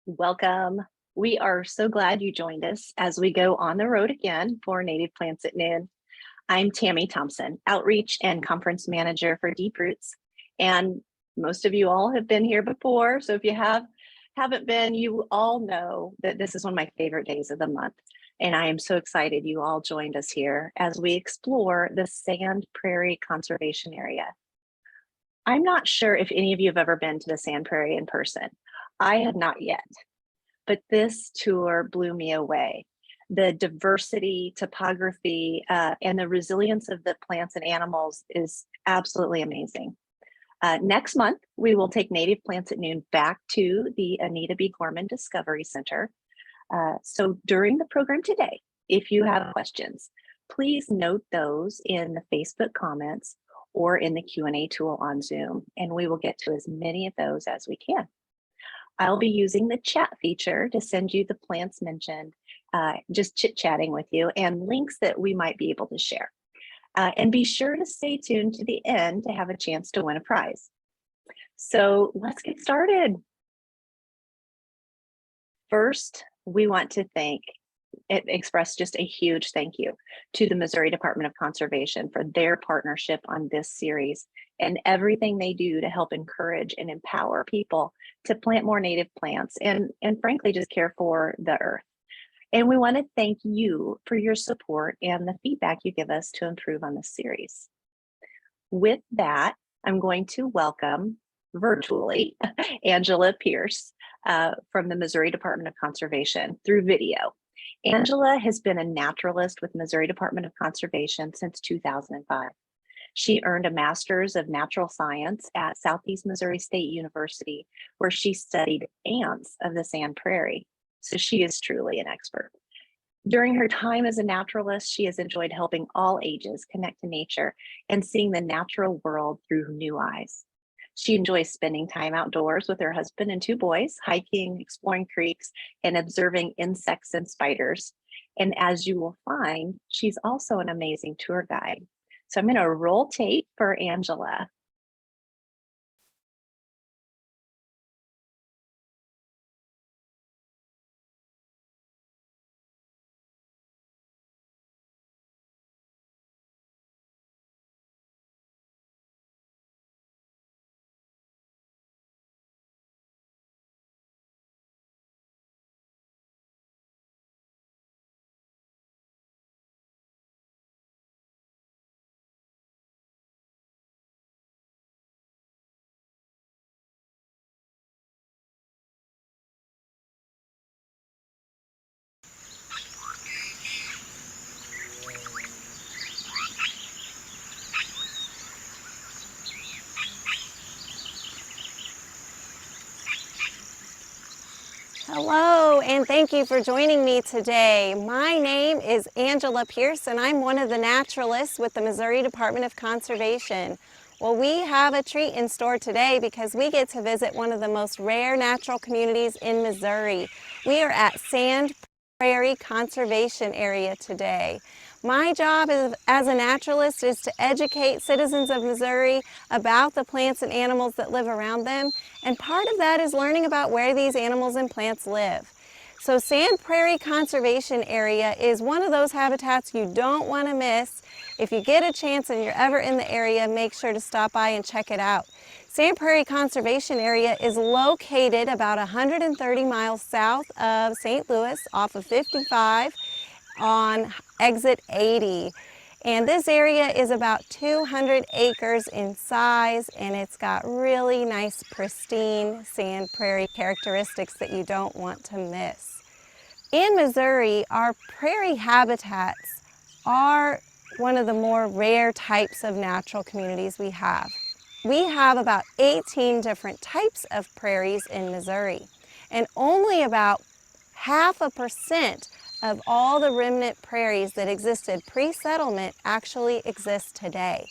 Welcome. We are so glad you joined us as we go on the road again for Native Plants at Noon. I'm Tammy Thompson, Outreach and Conference Manager for Deep Roots. And most of you all have been here before. So if you haven't been, you all know that this is one of my favorite days of the month. And I am so excited you all joined us here as we explore the Sand Prairie Conservation Area. I'm not sure if any of you have ever been to the Sand Prairie in person. I have not yet, but this tour blew me away. The diversity, topography, and the resilience of the plants and animals is absolutely amazing. Next month, we will take Native Plants at Noon back to the Anita B. Gorman Discovery Center. So during the program today, if you have questions, please note those in the Facebook comments or in the Q&A tool on Zoom, and we will get to as many of those as we can. I'll be using the chat feature to send you the plants mentioned, just chit-chatting with you, and links that we might be able to share. And be sure to stay tuned to the end to have a chance to win a prize. So let's get started. First, we want to express just a huge thank you to the Missouri Department of Conservation for their partnership on this series and everything they do to help encourage and empower people to plant more native plants and frankly, just care for the earth. And we want to thank you for your support and the feedback you give us to improve on this series. With that, I'm going to welcome virtually Angela Pierce from the Missouri Department of Conservation through video. Angela has been a naturalist with Missouri Department of Conservation since 2005. She earned a Master's of Natural Science at Southeast Missouri State University, where she studied ants of the Sand Prairie. So she is truly an expert. During her time as a naturalist, she has enjoyed helping all ages connect to nature and seeing the natural world through new eyes. She enjoys spending time outdoors with her husband and two boys, hiking, exploring creeks, and observing insects and spiders. And as you will find, she's also an amazing tour guide. So I'm going to roll tape for Angela. Hello, and thank you for joining me today. My name is Angela Pierce, and I'm one of the naturalists with the Missouri Department of Conservation. Well, we have a treat in store today because we get to visit one of the most rare natural communities in Missouri. We are at Sand Prairie Conservation Area today. My job as a naturalist is to educate citizens of Missouri about the plants and animals that live around them, and part of that is learning about where these animals and plants live. So Sand Prairie Conservation Area is one of those habitats you don't want to miss. If you get a chance and you're ever in the area, make sure to stop by and check it out. Sand Prairie Conservation Area is located about 130 miles south of St. Louis off of 55 on exit 80. And this area is about 200 acres in size, and it's got really nice pristine sand prairie characteristics that you don't want to miss. In Missouri, our prairie habitats are one of the more rare types of natural communities we have. We have about 18 different types of prairies in Missouri, and only about 0.5% of all the remnant prairies that existed pre-settlement actually exist today.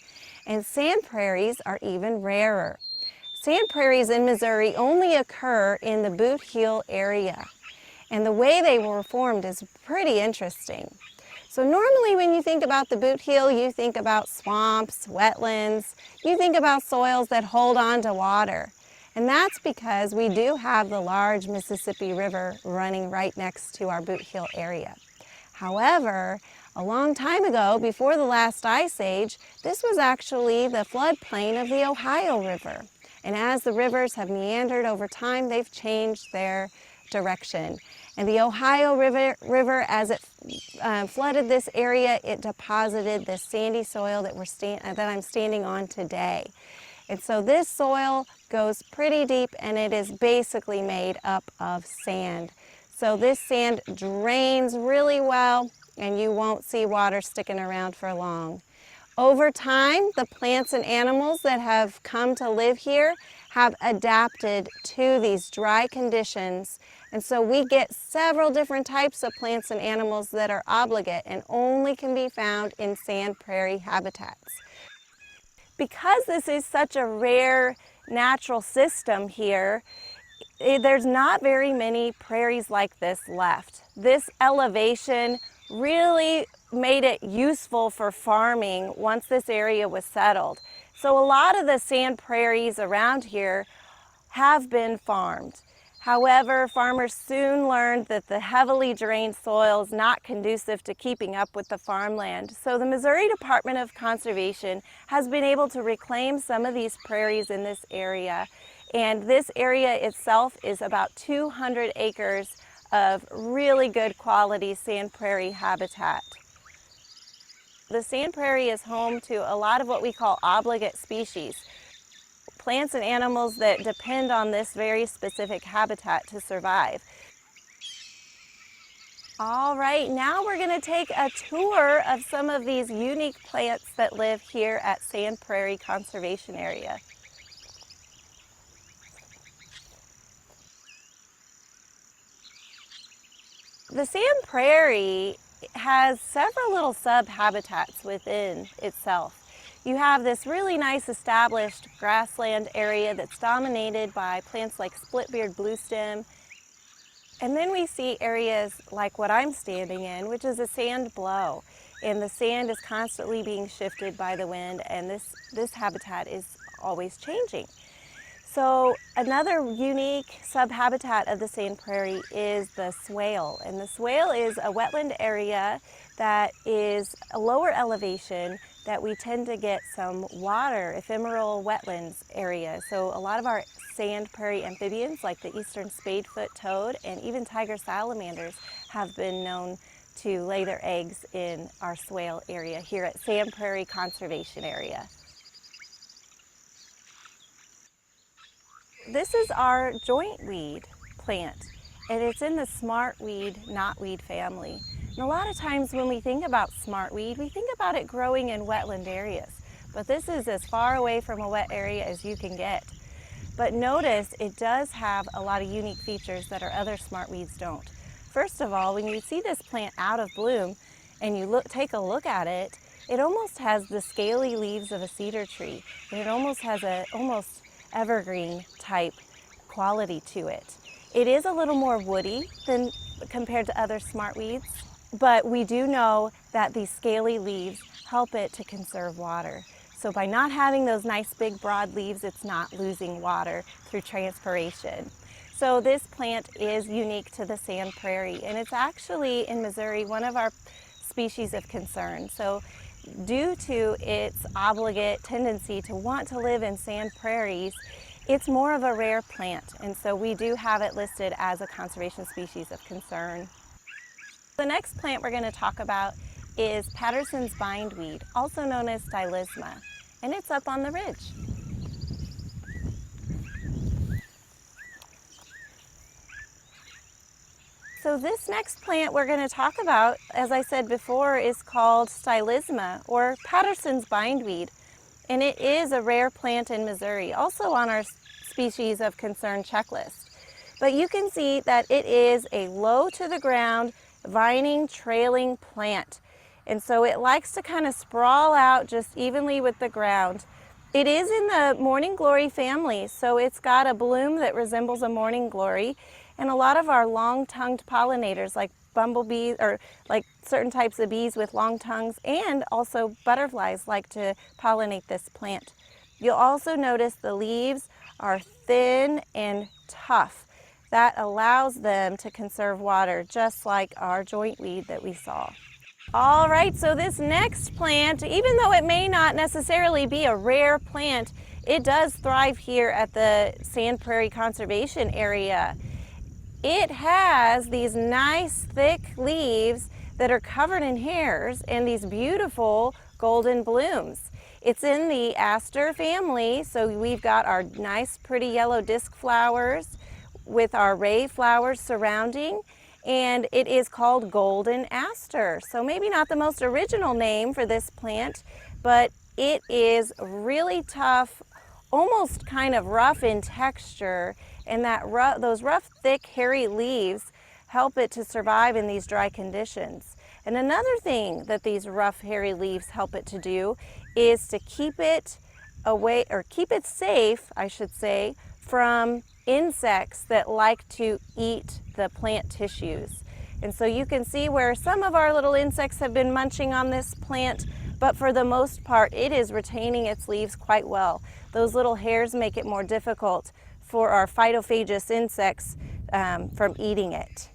And sand prairies are even rarer. Sand prairies in Missouri only occur in the Boot Heel area. And the way they were formed is pretty interesting. So normally when you think about the Boot Heel, you think about swamps, wetlands, you think about soils that hold on to water. And that's because we do have the large Mississippi River running right next to our Boot Heel area. However, a long time ago, before the last ice age, this was actually the floodplain of the Ohio River. And as the rivers have meandered over time, they've changed their direction. And the Ohio River, as it flooded this area, it deposited this sandy soil that I'm standing on today. And so this soil goes pretty deep, and it is basically made up of sand. So this sand drains really well, and you won't see water sticking around for long. Over time, the plants and animals that have come to live here have adapted to these dry conditions. And so we get several different types of plants and animals that are obligate and only can be found in sand prairie habitats. Because this is such a rare natural system here, there's not very many prairies like this left. This elevation really made it useful for farming once this area was settled. So a lot of the sand prairies around here have been farmed. However, farmers soon learned that the heavily drained soil is not conducive to keeping up with the farmland. So the Missouri Department of Conservation has been able to reclaim some of these prairies in this area. And this area itself is about 200 acres of really good quality sand prairie habitat. The sand prairie is home to a lot of what we call obligate species, plants and animals that depend on this very specific habitat to survive. All right, now we're going to take a tour of some of these unique plants that live here at Sand Prairie Conservation Area. The sand prairie has several little sub-habitats within itself. You have this really nice established grassland area that's dominated by plants like split-beard bluestem. And then we see areas like what I'm standing in, which is a sand blow. And the sand is constantly being shifted by the wind, and this habitat is always changing. So another unique subhabitat of the sand prairie is the swale. And the swale is a wetland area that is a lower elevation that we tend to get some water, ephemeral wetlands area. So a lot of our sand prairie amphibians like the eastern spadefoot toad and even tiger salamanders have been known to lay their eggs in our swale area here at Sand Prairie Conservation Area. This is our jointweed plant, and it's in the smartweed, knotweed family. And a lot of times when we think about smartweed, we think about it growing in wetland areas, but this is as far away from a wet area as you can get. But notice it does have a lot of unique features that our other smartweeds don't. First of all, when you see this plant out of bloom and you take a look at it, it almost has the scaly leaves of a cedar tree, and it almost has a evergreen type quality to it. It is a little more woody than compared to other smartweeds, but we do know that these scaly leaves help it to conserve water. So by not having those nice big broad leaves, it's not losing water through transpiration. So this plant is unique to the sand prairie, and it's actually in Missouri one of our species of concern. So due to its obligate tendency to want to live in sand prairies, it's more of a rare plant, and so we do have it listed as a conservation species of concern. The next plant we're going to talk about is Patterson's bindweed, also known as Stylisma, and it's up on the ridge. So this next plant we're going to talk about, as I said before, is called Stylisma, or Patterson's bindweed, and it is a rare plant in Missouri, also on our species of concern checklist. But you can see that it is a low to the ground, vining, trailing plant, and so it likes to kind of sprawl out just evenly with the ground. It is in the morning glory family, so it's got a bloom that resembles a morning glory. And a lot of our long-tongued pollinators, like bumblebees, or like certain types of bees with long tongues, and also butterflies like to pollinate this plant. You'll also notice the leaves are thin and tough. That allows them to conserve water, just like our jointweed that we saw. All right, so this next plant, even though it may not necessarily be a rare plant, it does thrive here at the Sand Prairie Conservation Area. It has these nice thick leaves that are covered in hairs and these beautiful golden blooms. It's in the Aster family, so we've got our nice pretty yellow disc flowers with our ray flowers surrounding, and it is called golden aster. So maybe not the most original name for this plant, but it is really tough, almost kind of rough in texture, and those rough, thick, hairy leaves help it to survive in these dry conditions. And another thing that these rough, hairy leaves help it to do is to keep it away, or keep it safe, I should say, from insects that like to eat the plant tissues. And so you can see where some of our little insects have been munching on this plant, but for the most part, it is retaining its leaves quite well. Those little hairs make it more difficult for our phytophagous insects from eating it.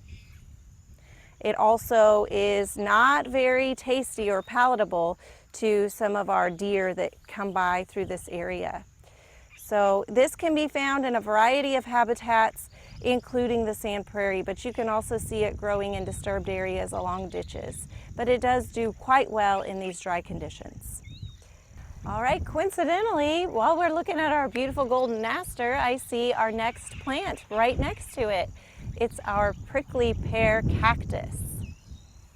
It also is not very tasty or palatable to some of our deer that come by through this area. So this can be found in a variety of habitats, including the sand prairie, but you can also see it growing in disturbed areas along ditches. But it does do quite well in these dry conditions. All right, coincidentally, while we're looking at our beautiful golden aster, I see our next plant right next to it. It's our prickly pear cactus.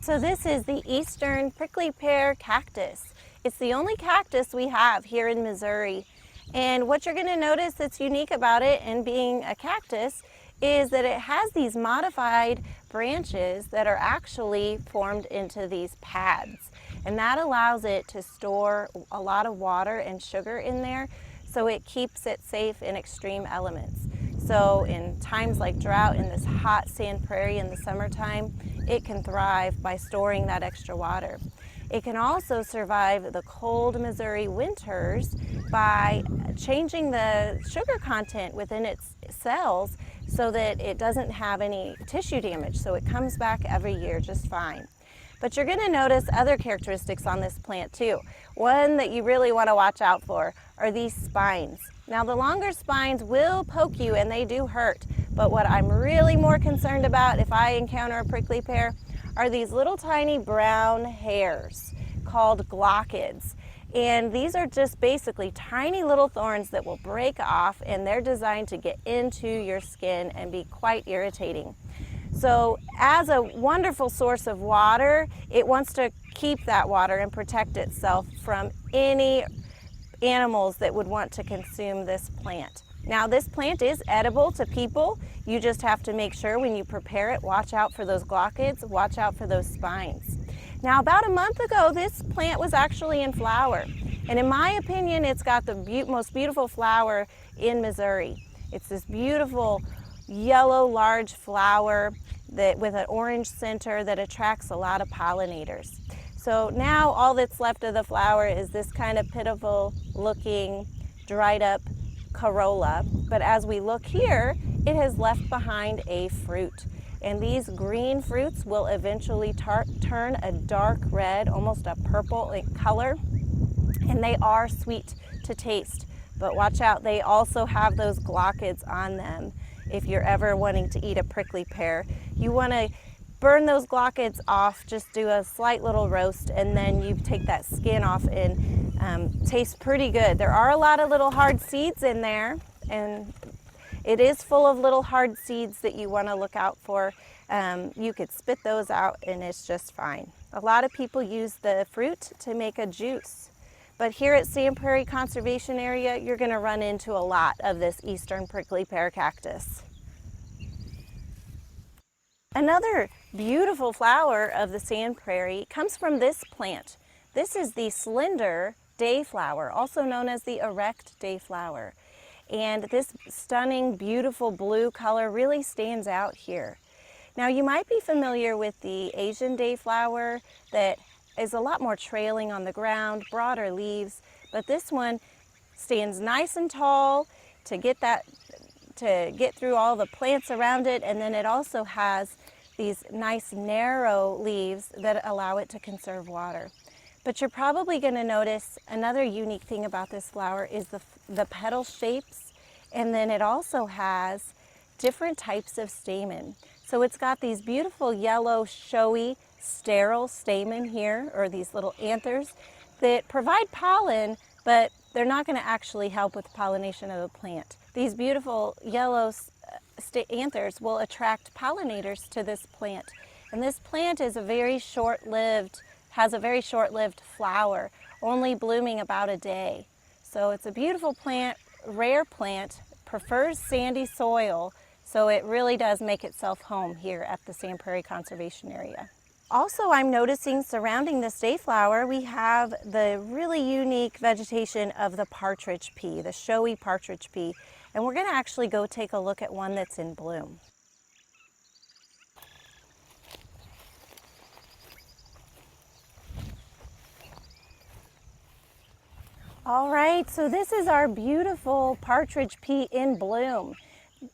So this is the eastern prickly pear cactus. It's the only cactus we have here in Missouri. And what you're going to notice that's unique about it, and being a cactus, is that it has these modified branches that are actually formed into these pads. And that allows it to store a lot of water and sugar in there, so it keeps it safe in extreme elements. So in times like drought in this hot sand prairie in the summertime, it can thrive by storing that extra water. It can also survive the cold Missouri winters by changing the sugar content within its cells so that it doesn't have any tissue damage. So it comes back every year just fine. But you're going to notice other characteristics on this plant too. One that you really want to watch out for are these spines. Now the longer spines will poke you and they do hurt, but what I'm really more concerned about if I encounter a prickly pear are these little tiny brown hairs called glockids. And these are just basically tiny little thorns that will break off, and they're designed to get into your skin and be quite irritating. So as a wonderful source of water, it wants to keep that water and protect itself from any animals that would want to consume this plant. Now this plant is edible to people. You just have to make sure when you prepare it, watch out for those glockids, watch out for those spines. Now about a month ago, this plant was actually in flower. And in my opinion, it's got the most beautiful flower in Missouri. It's this beautiful yellow large flower that with an orange center that attracts a lot of pollinators. So now all that's left of the flower is this kind of pitiful looking dried up corolla. But as we look here, it has left behind a fruit. And these green fruits will eventually turn a dark red, almost a purple in color. And they are sweet to taste. But watch out, they also have those glockids on them. If you're ever wanting to eat a prickly pear, you want to burn those glockids off, just do a slight little roast, and then you take that skin off, and tastes pretty good. There are a lot of little hard seeds in there, and it is full of little hard seeds that you want to look out for. You could spit those out and it's just fine. A lot of people use the fruit to make a juice. But here at Sand Prairie Conservation Area, you're going to run into a lot of this eastern prickly pear cactus. Another beautiful flower of the sand prairie comes from this plant. This is the slender dayflower, also known as the erect dayflower. And this stunning, beautiful blue color really stands out here. Now you might be familiar with the Asian dayflower that is a lot more trailing on the ground, broader leaves, but this one stands nice and tall. to get through all the plants around it, and then it also has these nice narrow leaves that allow it to conserve water. But you're probably going to notice another unique thing about this flower is the petal shapes, and then it also has different types of stamen. So it's got these beautiful yellow, showy, sterile stamen here, or these little anthers that provide pollen, but they're not going to actually help with pollination of the plant. These beautiful yellow anthers will attract pollinators to this plant. And this plant is has a very short-lived flower, only blooming about a day. So it's a beautiful plant, rare plant, prefers sandy soil, so it really does make itself home here at the Sand Prairie Conservation Area. Also, I'm noticing surrounding this dayflower, we have the really unique vegetation of the partridge pea, the showy partridge pea. And we're going to actually go take a look at one that's in bloom. All right, so this is our beautiful partridge pea in bloom.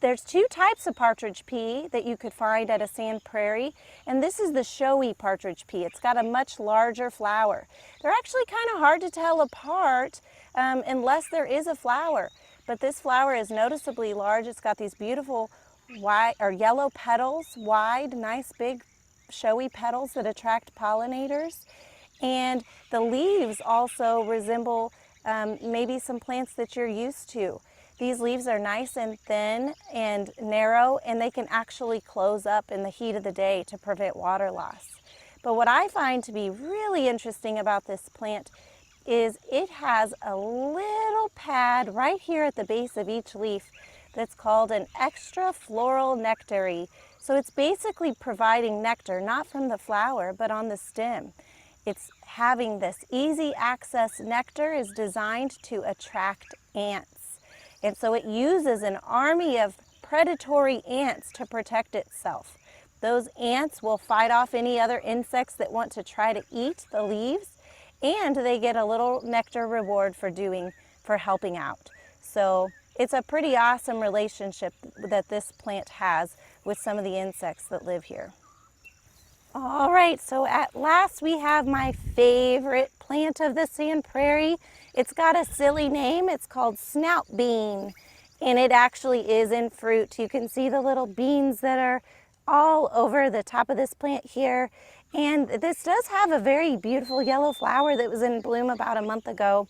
There's two types of partridge pea that you could find at a Sand Prairie, and this is the showy partridge pea. It's got a much larger flower. They're actually kind of hard to tell apart unless there is a flower, but this flower is noticeably large. It's got these beautiful white or yellow petals, wide, nice big showy petals that attract pollinators, and the leaves also resemble maybe some plants that you're used to. These leaves are nice and thin and narrow, and they can actually close up in the heat of the day to prevent water loss. But what I find to be really interesting about this plant is it has a little pad right here at the base of each leaf that's called an extra floral nectary. So it's basically providing nectar, not from the flower, but on the stem. It's having this easy access nectar is designed to attract ants. And so it uses an army of predatory ants to protect itself. Those ants will fight off any other insects that want to try to eat the leaves, and they get a little nectar reward for helping out. So it's a pretty awesome relationship that this plant has with some of the insects that live here. All right, so at last we have my favorite plant of the Sand Prairie. It's got a silly name. It's called Snout Bean, and it actually is in fruit. You can see the little beans that are all over the top of this plant here. And this does have a very beautiful yellow flower that was in bloom about a month ago.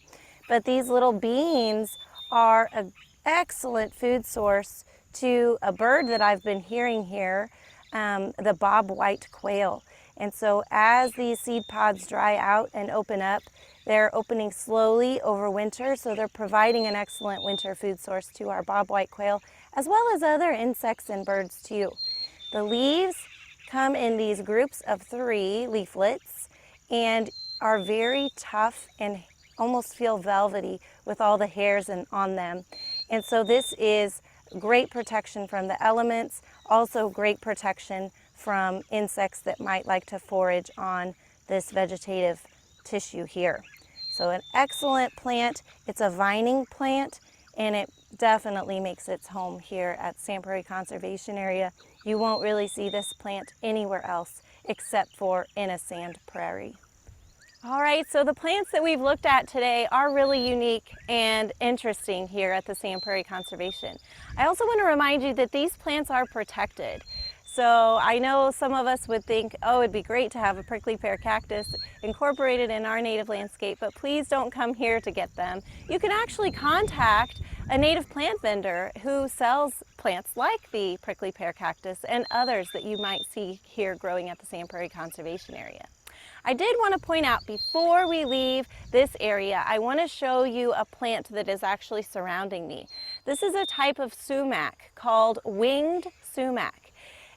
But these little beans are an excellent food source to a bird that I've been hearing here, the White Quail. And so as these seed pods dry out and open up, they're opening slowly over winter, so they're providing an excellent winter food source to our White Quail, as well as other insects and birds too. The leaves come in these groups of 3 leaflets and are very tough and almost feel velvety with all the hairs on them. And so this is great protection from the elements, also great protection from insects that might like to forage on this vegetative tissue here. So an excellent plant. It's a vining plant, and it definitely makes its home here at Sand Prairie Conservation Area. You won't really see this plant anywhere else except for in a sand prairie. All right, so the plants that we've looked at today are really unique and interesting here at the Sand Prairie Conservation. I also want to remind you that these plants are protected. So I know some of us would think, oh, it'd be great to have a prickly pear cactus incorporated in our native landscape, but please don't come here to get them. You can actually contact a native plant vendor who sells plants like the prickly pear cactus and others that you might see here growing at the Sand Prairie Conservation Area. I did want to point out before we leave this area, I want to show you a plant that is actually surrounding me. This is a type of sumac called winged sumac.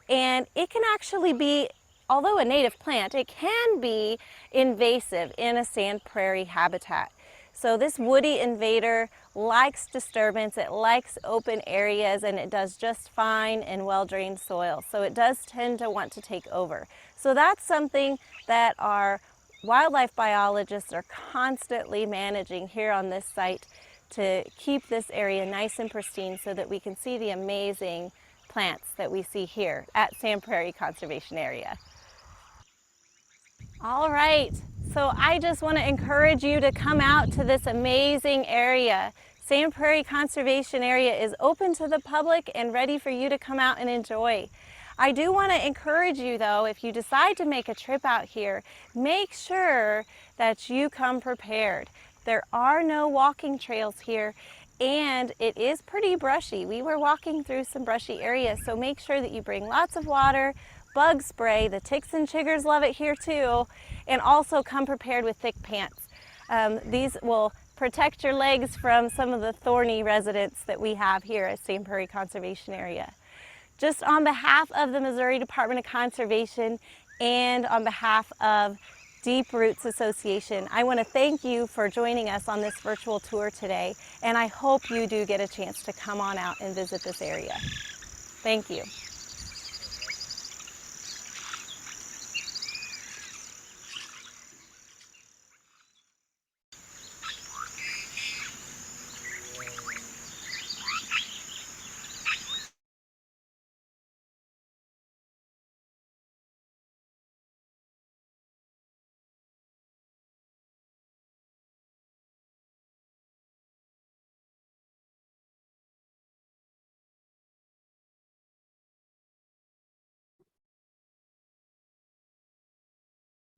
And it can actually be, although a native plant, it can be invasive in a sand prairie habitat. So this woody invader likes disturbance, it likes open areas, and it does just fine in well-drained soil. So it does tend to want to take over. So that's something that our wildlife biologists are constantly managing here on this site to keep this area nice and pristine so that we can see the amazing plants that we see here at Sand Prairie Conservation Area. All right, so I just want to encourage you to come out to this amazing area. Sand Prairie Conservation Area is open to the public and ready for you to come out and enjoy. I do want to encourage you though, if you decide to make a trip out here, make sure that you come prepared. There are no walking trails here and it is pretty brushy. We were walking through some brushy areas, so make sure that you bring lots of water, bug spray. The ticks and chiggers love it here too, and also come prepared with thick pants. These will protect your legs from some of the thorny residents that we have here at Sand Prairie Conservation Area. Just on behalf of the Missouri Department of Conservation and on behalf of Deep Roots Association, I want to thank you for joining us on this virtual tour today, and I hope you do get a chance to come on out and visit this area. Thank you.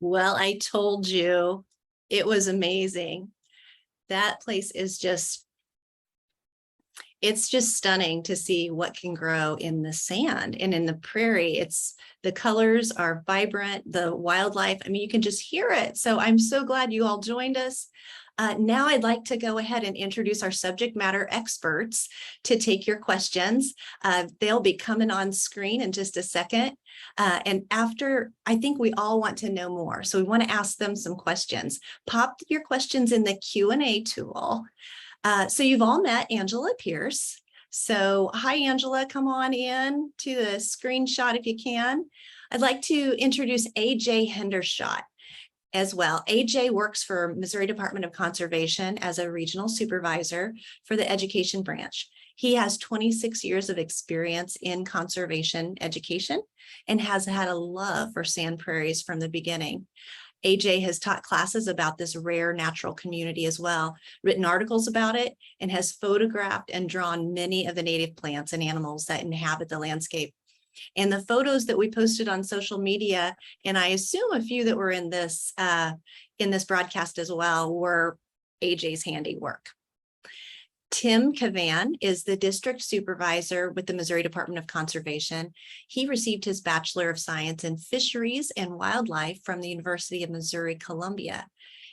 Well, I told you it was amazing. That place is it's just stunning to see what can grow in the sand and in the prairie. The colors are vibrant, the wildlife, I mean, you can just hear it. So I'm so glad you all joined us. Now I'd like to go ahead and introduce our subject matter experts to take your questions. They'll be coming on screen in just a second. And after, I think we all want to know more. So we want to ask them some questions. Pop your questions in the Q&A tool. So you've all met Angela Pierce. So hi, Angela, come on in to the screenshot if you can. I'd like to introduce AJ Hendershott as well. AJ works for Missouri Department of Conservation as a regional supervisor for the education branch. He has 26 years of experience in conservation education and has had a love for sand prairies from the beginning. AJ has taught classes about this rare natural community as well, written articles about it, and has photographed and drawn many of the native plants and animals that inhabit the landscape. And the photos that we posted on social media, and I assume a few that were in this broadcast as well, were AJ's handiwork. Tim Kavan is the district supervisor with the Missouri Department of Conservation. He received his Bachelor of Science in Fisheries and Wildlife from the University of Missouri, Columbia.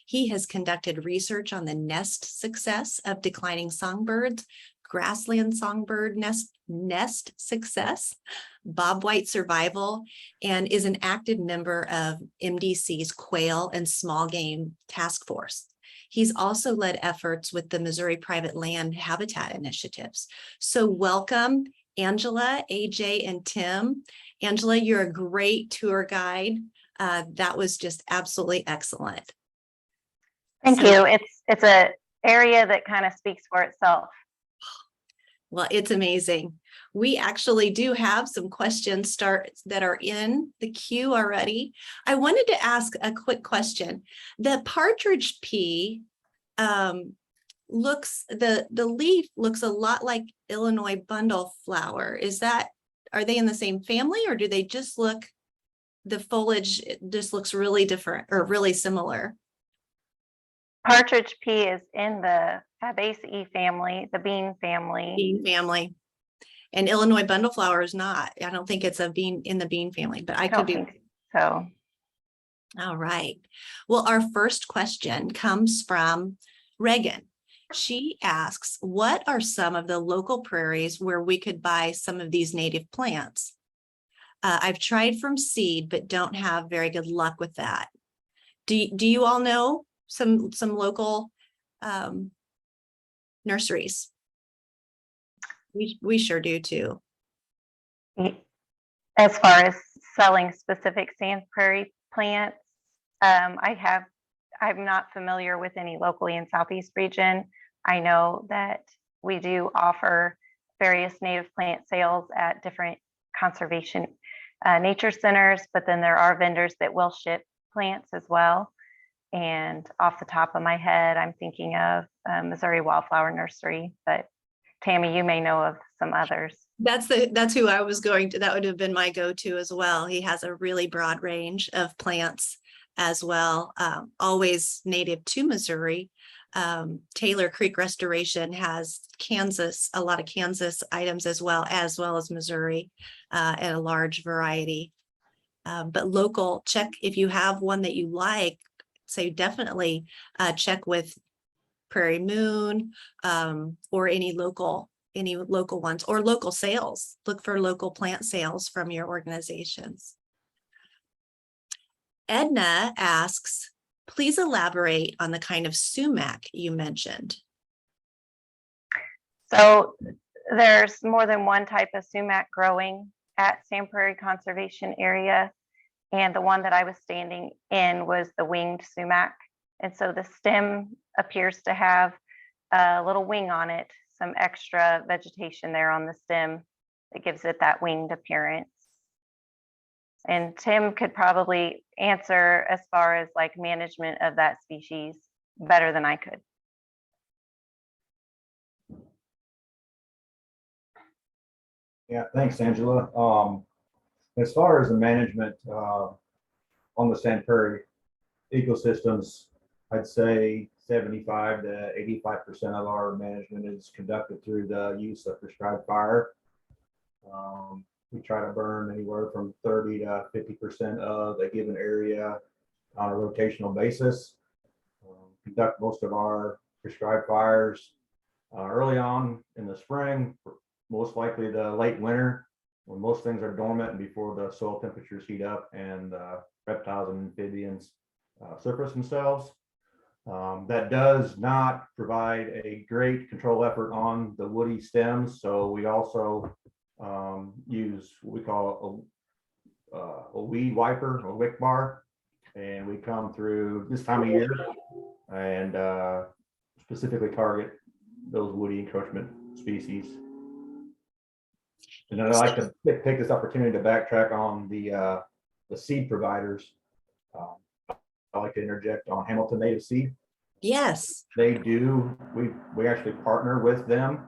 He has conducted research on the nest success of declining songbirds, grassland songbird nest success, bobwhite survival, and is an active member of MDC's Quail and Small Game Task Force. He's also led efforts with the Missouri Private Land Habitat Initiatives. So welcome, Angela, AJ, and Tim. Angela, you're a great tour guide. That was just absolutely excellent. Thank you. It's an area that kind of speaks for itself. Well, it's amazing. We actually do have some questions that are in the queue already. I wanted to ask a quick question. The Partridge Pea the leaf looks a lot like Illinois bundle flower. Are they in the same family, or do they just look, the foliage just looks really different or really similar? Partridge Pea is in the Fabaceae family, the bean family. Bean family. And Illinois bundleflower is not. I don't think it's a bean in the bean family, but I could be. Think so. All right. Well, our first question comes from Reagan. She asks, what are some of the local prairies where we could buy some of these native plants? I've tried from seed, but don't have very good luck with that. Do you all know some local nurseries? We sure do too. As far as selling specific sand prairie plants, I'm not familiar with any locally in Southeast region, I know that we do offer various native plant sales at different conservation nature centers, but then there are vendors that will ship plants as well. And off the top of my head, I'm thinking of Missouri Wildflower Nursery, but Tammy, you may know of some others. That's who I was going to. That would have been my go-to as well. He has a really broad range of plants as well, always native to Missouri. Taylor Creek Restoration has a lot of Kansas items as well as Missouri, and a large variety. But local, check if you have one that you like. So definitely check with Prairie Moon, or any local ones, or local sales. Look for local plant sales from your organizations. Edna asks, please elaborate on the kind of sumac you mentioned. So there's more than one type of sumac growing at Sand Prairie Conservation Area. And the one that I was standing in was the winged sumac. And so the stem appears to have a little wing on it, some extra vegetation there on the stem that gives it that winged appearance. And Tim could probably answer as far as like management of that species better than I could. Yeah, thanks, Angela. As far as the management on the Sand Prairie ecosystems, I'd say 75 to 85% of our management is conducted through the use of prescribed fire. We try to burn anywhere from 30 to 50% of a given area on a rotational basis. Conduct most of our prescribed fires early on in the spring, most likely the late winter, when most things are dormant and before the soil temperatures heat up and reptiles and amphibians surface themselves. That does not provide a great control effort on the woody stems. So we also use what we call a weed wiper or wick bar. And we come through this time of year and specifically target those woody encroachment species. And I'd like to take this opportunity to backtrack on the seed providers. I like to interject on Hamilton Native Seed. Yes. They do. We actually partner with them.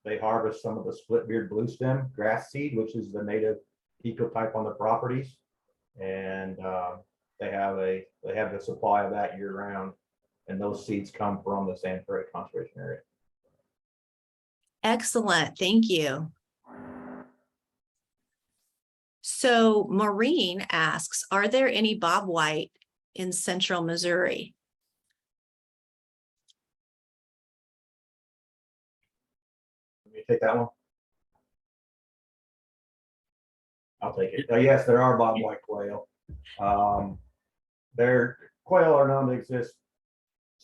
They harvest some of the split-beard blue stem grass seed, which is the native ecotype on the properties, and they have the supply of that year round. And those seeds come from the Sand Prairie Conservation Area. Excellent. Thank you. So Maureen asks, are there any bobwhite in central Missouri? Let me take that one. I'll take it. Yes, there are bobwhite quail. Their quail are known to exist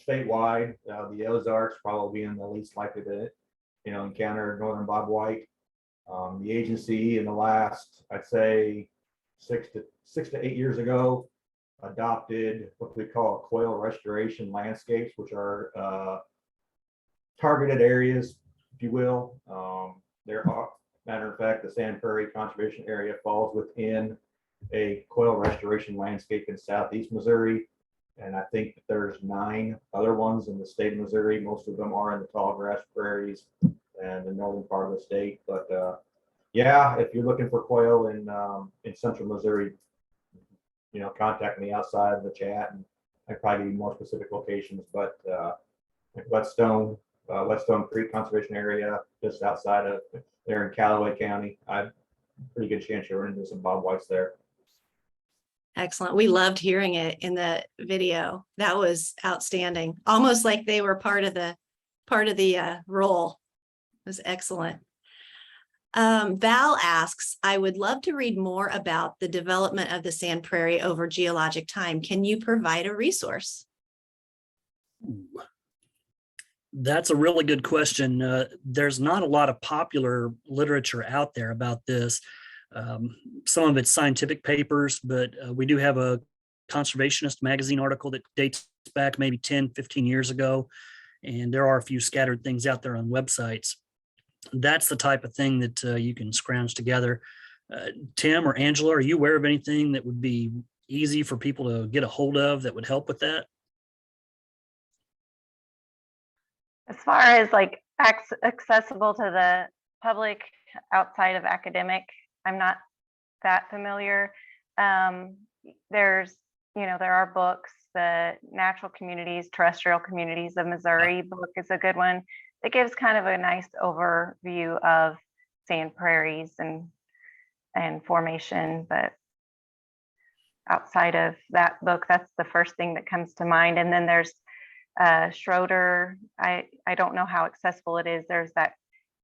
statewide. The Ozarks probably being the least likely to encounter northern bobwhite. The agency in the last, I'd say 6 to 8 years ago, adopted what we call quail restoration landscapes, which are targeted areas, if you will. There are, matter of fact, the Sand Prairie Conservation Area falls within a quail restoration landscape in southeast Missouri. And I think that there's 9 other ones in the state of Missouri. Most of them are in the tall grass prairies and the northern part of the state. But yeah, if you're looking for quail in central Missouri, contact me outside of the chat, and I can probably give you more specific locations. But like Whetstone Creek Conservation Area, just outside of there in Callaway County, I've pretty good chance you're into some bobwhites there. Excellent. We loved hearing it in the video. That was outstanding. Almost like they were part of the role. It was excellent. Val asks, I would love to read more about the development of the Sand Prairie over geologic time. Can you provide a resource? That's a really good question. There's not a lot of popular literature out there about this. Some of it's scientific papers, but we do have a conservationist magazine article that dates back maybe 10, 15 years ago. and there are a few scattered things out there on websites. That's the type of thing that you can scrounge together. Tim or Angela, are you aware of anything that would be easy for people to get a hold of that would help with that? As far as like accessible to the public outside of academic, I'm not that familiar. There's, there are books. The Natural Communities, Terrestrial Communities of Missouri book is a good one. It gives kind of a nice overview of sand prairies and formation, but outside of that book, that's the first thing that comes to mind. And then there's Schroeder. I don't know how accessible it is. There's that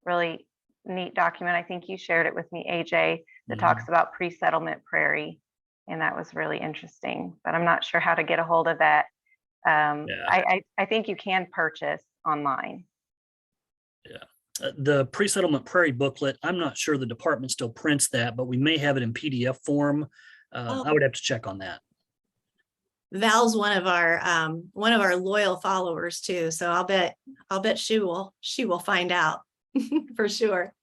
really neat document. I think you shared it with me, AJ, that talks about pre-settlement prairie. And that was really interesting, but I'm not sure how to get a hold of that. I think you can purchase online. Yeah. The pre-settlement prairie booklet, I'm not sure the department still prints that, but we may have it in PDF form. I would have to check on that. Val's one of our loyal followers too. So I'll bet she will find out for sure.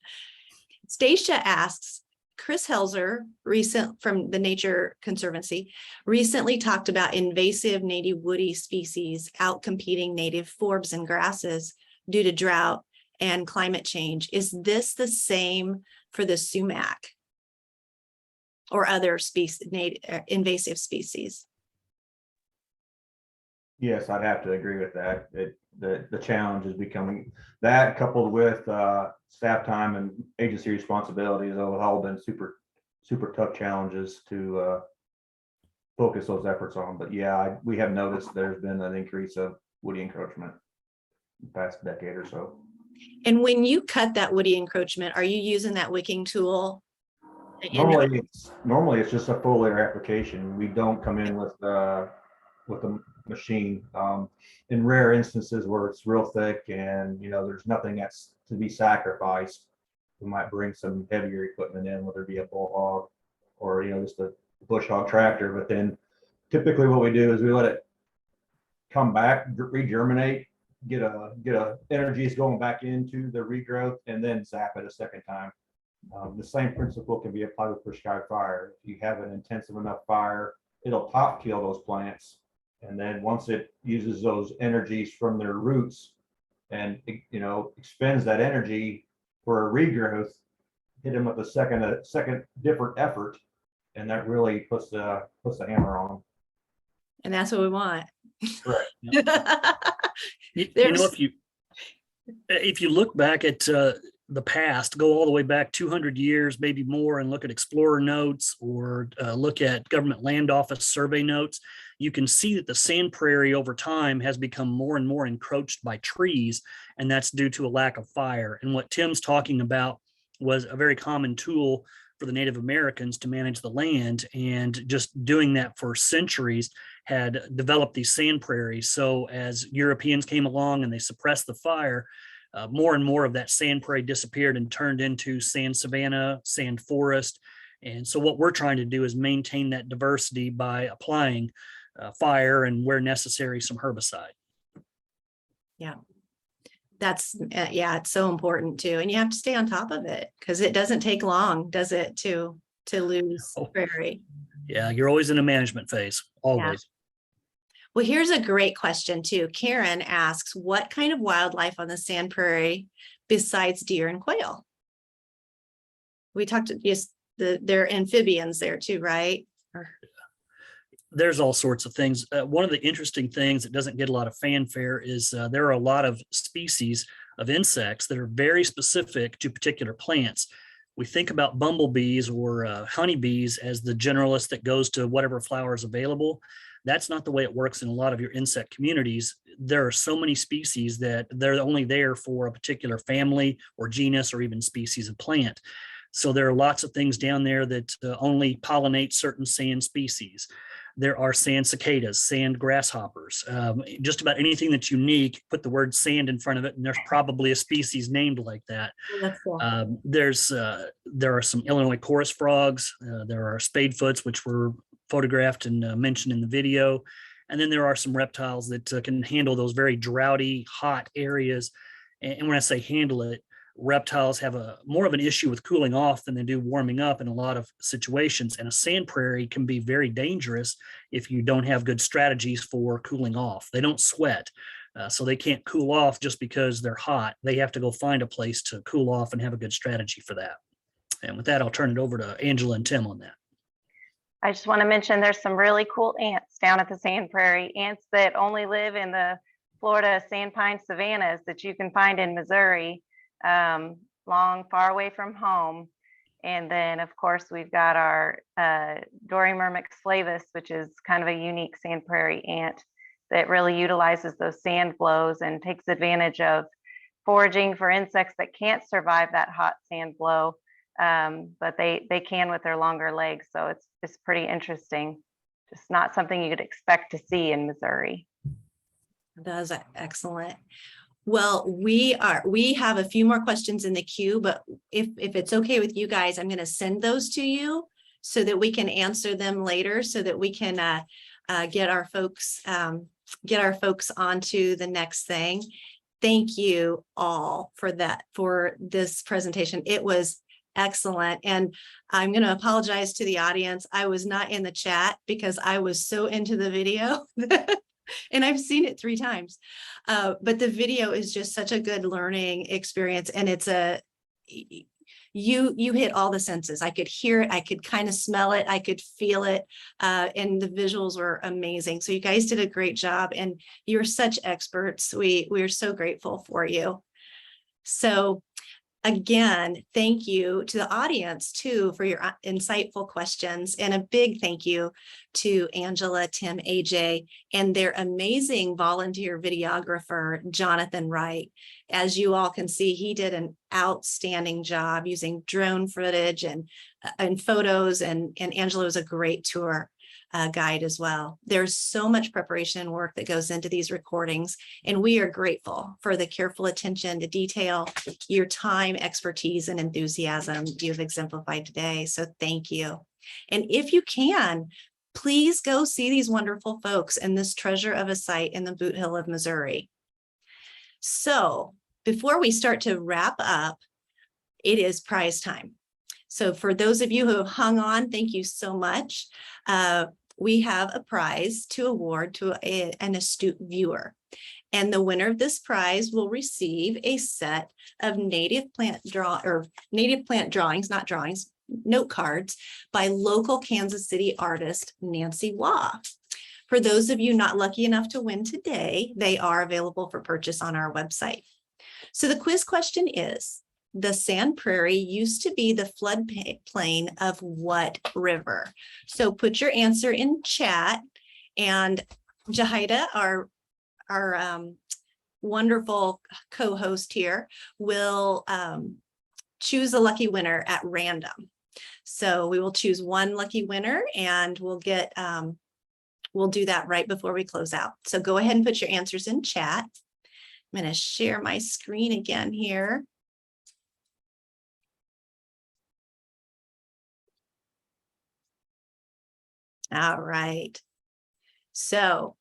Stacia asks, Chris Helzer, from the Nature Conservancy, recently talked about invasive native woody species outcompeting native forbs and grasses due to drought and climate change. Is this the same for the sumac or other invasive species? Yes, I'd have to agree with that. The challenge is becoming that, coupled with staff time and agency responsibilities, have all been super tough challenges to focus those efforts on. But yeah, we have noticed there's been an increase of woody encroachment in the past decade or so. And when you cut that woody encroachment, are you using that wicking tool? Normally it's just a foliar application. We don't come in with a machine. In rare instances where it's real thick and there's nothing that's to be sacrificed, we might bring some heavier equipment in, whether it be a bull hog or just a bush hog tractor. But then typically what we do is we let it come back, regerminate, get a energies going back into the regrowth, and then zap it a second time. The same principle can be applied with prescribed fire. If you have an intensive enough fire, it'll top kill those plants. And then once it uses those energies from their roots and expends that energy for a regrowth, hit them with a second different effort, and that really puts the hammer on them. And that's what we want. Correct. If you look back at the past, go all the way back 200 years, maybe more, and look at explorer notes or look at government land office survey notes, you can see that the sand prairie over time has become more and more encroached by trees, and that's due to a lack of fire. And what Tim's talking about was a very common tool for the Native Americans to manage the land, and just doing that for centuries had developed these sand prairies. So as Europeans came along and they suppressed the fire, more and more of that sand prairie disappeared and turned into sand savanna, sand forest. And so what we're trying to do is maintain that diversity by applying fire and, where necessary, some herbicide. Yeah, that's it's so important too. And you have to stay on top of it because it doesn't take long, does it, to lose prairie? Yeah, you're always in a management phase, always. Yeah. Well, here's a great question too. Karen asks, what kind of wildlife on the sand prairie besides deer and quail? We talked, yes, they're amphibians there too, right? There's all sorts of things. One of the interesting things that doesn't get a lot of fanfare is there are a lot of species of insects that are very specific to particular plants. We think about bumblebees or honeybees as the generalist that goes to whatever flower is available. That's not the way it works in a lot of your insect communities. There are so many species that they're only there for a particular family or genus or even species of plant. So there are lots of things down there that only pollinate certain sand species. There are sand cicadas, sand grasshoppers, just about anything that's unique, put the word sand in front of it, and there's probably a species named like that. That's cool. There are some Illinois chorus frogs. There are spadefoots, which were photographed and mentioned in the video. And then there are some reptiles that can handle those very droughty, hot areas. And when I say handle it, reptiles have more of an issue with cooling off than they do warming up in a lot of situations. And a sand prairie can be very dangerous if you don't have good strategies for cooling off. They don't sweat, so they can't cool off just because they're hot. They have to go find a place to cool off and have a good strategy for that. And with that, I'll turn it over to Angela and Tim on that. I just want to mention there's some really cool ants down at the Sand Prairie, ants that only live in the Florida sand pine savannas that you can find in Missouri, far away from home. And then, of course, we've got our Dorimyrmex flavus, which is kind of a unique Sand Prairie ant that really utilizes those sand blows and takes advantage of foraging for insects that can't survive that hot sand blow, but they can with their longer legs. So it's pretty interesting. Just not something you'd expect to see in Missouri. That's excellent. Well, we have a few more questions in the queue, but if it's okay with you guys, I'm going to send those to you so that we can answer them later, so that we can get our folks onto the next thing. Thank you all for this presentation. It was excellent. And I'm going to apologize to the audience. I was not in the chat because I was so into the video. And I've seen it 3 times, but the video is just such a good learning experience. And it's you hit all the senses. I could hear it. I could kind of smell it. I could feel it. And the visuals were amazing. So you guys did a great job, and you're such experts. We're so grateful for you. So again, thank you to the audience too for your insightful questions, and a big thank you to Angela, Tim, AJ, and their amazing volunteer videographer, Jonathan Wright. As you all can see, he did an outstanding job using drone footage and photos, and Angela was a great tour guide as well. There's so much preparation and work that goes into these recordings, and we are grateful for the careful attention to detail, your time, expertise, and enthusiasm you've exemplified today. So thank you. And if you can, please go see these wonderful folks in this treasure of a site in the Boot Hill of Missouri. So before we start to wrap up, it is prize time. So for those of you who have hung on, thank you so much. We have a prize to award to an astute viewer. And the winner of this prize will receive a set of native plant drawings, not drawings, note cards by local Kansas City artist Nancy Waugh. For those of you not lucky enough to win today, they are available for purchase on our website. So the quiz question is, the Sand Prairie used to be the floodplain of what river? So put your answer in chat, and Jahida, our wonderful co-host here, will choose a lucky winner at random. So we will choose one lucky winner, and we'll do that right before we close out. So go ahead and put your answers in chat. I'm going to share my screen again here. All right. So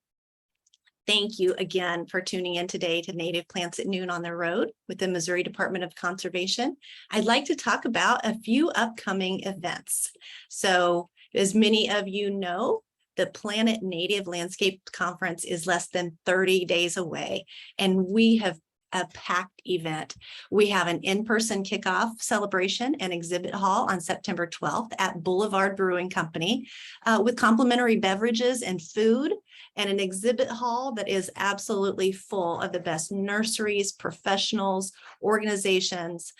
thank you again for tuning in today to Native Plants at Noon on the Road with the Missouri Department of Conservation. I'd like to talk about a few upcoming events. So as many of you know, the Planet Native Landscape Conference is less than 30 days away, and we have a packed event. We have an in-person kickoff celebration and exhibit hall on September 12th at Boulevard Brewing Company with complimentary beverages and food, and an exhibit hall that is absolutely full of the best nurseries, professionals, organizations.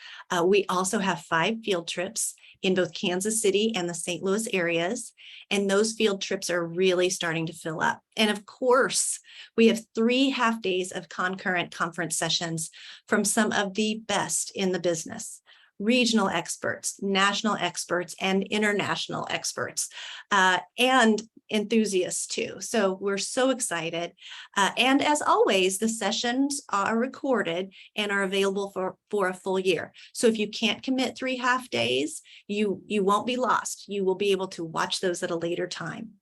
We also have 5 field trips in both Kansas City and the St. Louis areas, and those field trips are really starting to fill up. And of course, we have 3 half days of concurrent conference sessions from some of the best in the business. Regional experts, national experts, and international experts, and enthusiasts too. So we're so excited. And as always, the sessions are recorded and are available for a full year. So if you can't commit 3 half days, you won't be lost. You will be able to watch those at a later time.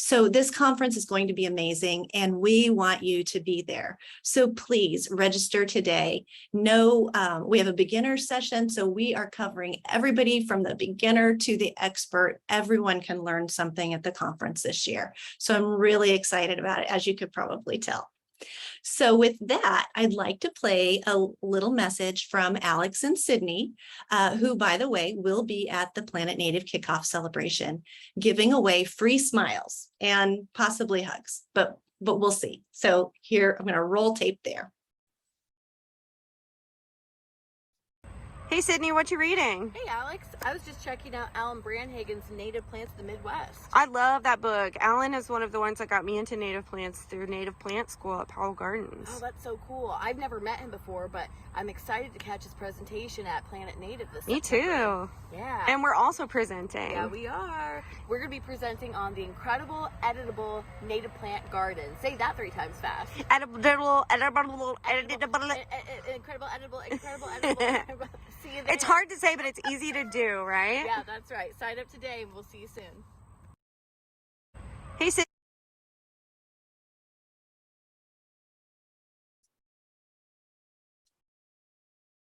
So this conference is going to be amazing and we want you to be there. So please register today. No, we have a beginner session. So we are covering everybody from the beginner to the expert. Everyone can learn something at the conference this year. So I'm really excited about it, as you could probably tell. So with that, I'd like to play a little message from Alex and Sydney, who, by the way, will be at the Planet Native Kickoff celebration, giving away free smiles and possibly hugs, but we'll see. So here, I'm going to roll tape there. Hey Sydney, what you reading? Hey Alex, I was just checking out Alan Brandhagen's Native Plants of the Midwest. I love that book. Alan is one of the ones that got me into native plants through Native Plant School at Powell Gardens. Oh, that's so cool. I've never met him before, but I'm excited to catch his presentation at Planet Native this Me September. too. Yeah. And we're also presenting. Yeah, we are. We're going to be presenting on the incredible editable native plant garden. Say that 3 times fast. Edible. Incredible edible. See you there. It's hard to say, but it's easy to do, right? Yeah, that's right. Sign up today and we'll see you soon. Hey Sydney.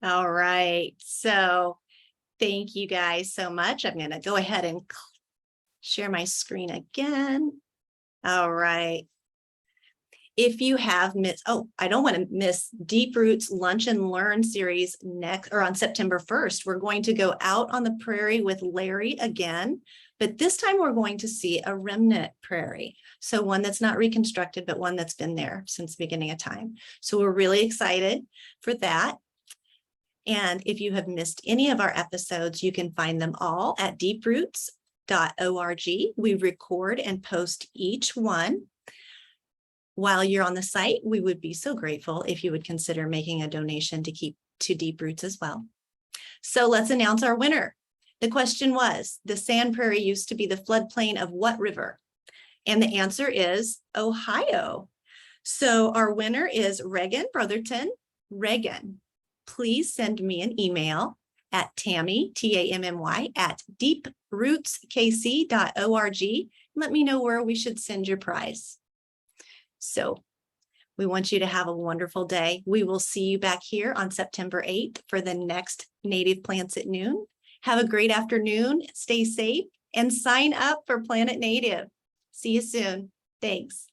All right. So thank you guys so much. I'm going to go ahead and share my screen again. All right. If you have missed, I don't want to miss Deep Roots Lunch and Learn series next or on September 1st. We're going to go out on the prairie with Larry again, but this time we're going to see a remnant prairie. So one that's not reconstructed, but one that's been there since the beginning of time. So we're really excited for that. And if you have missed any of our episodes, you can find them all at deeproots.org. We record and post each one. While you're on the site, we would be so grateful if you would consider making a donation to keep to Deep Roots as well. So let's announce our winner. The question was, the Sand Prairie used to be the floodplain of what river? And the answer is Ohio. So our winner is Regan Brotherton. Regan, please send me an email at Tammy, Tammy, at deeprootskc.org. Let me know where we should send your prize. So we want you to have a wonderful day. We will see you back here on September 8th for the next Native Plants at Noon. Have a great afternoon. Stay safe and sign up for Planet Native. See you soon. Thanks.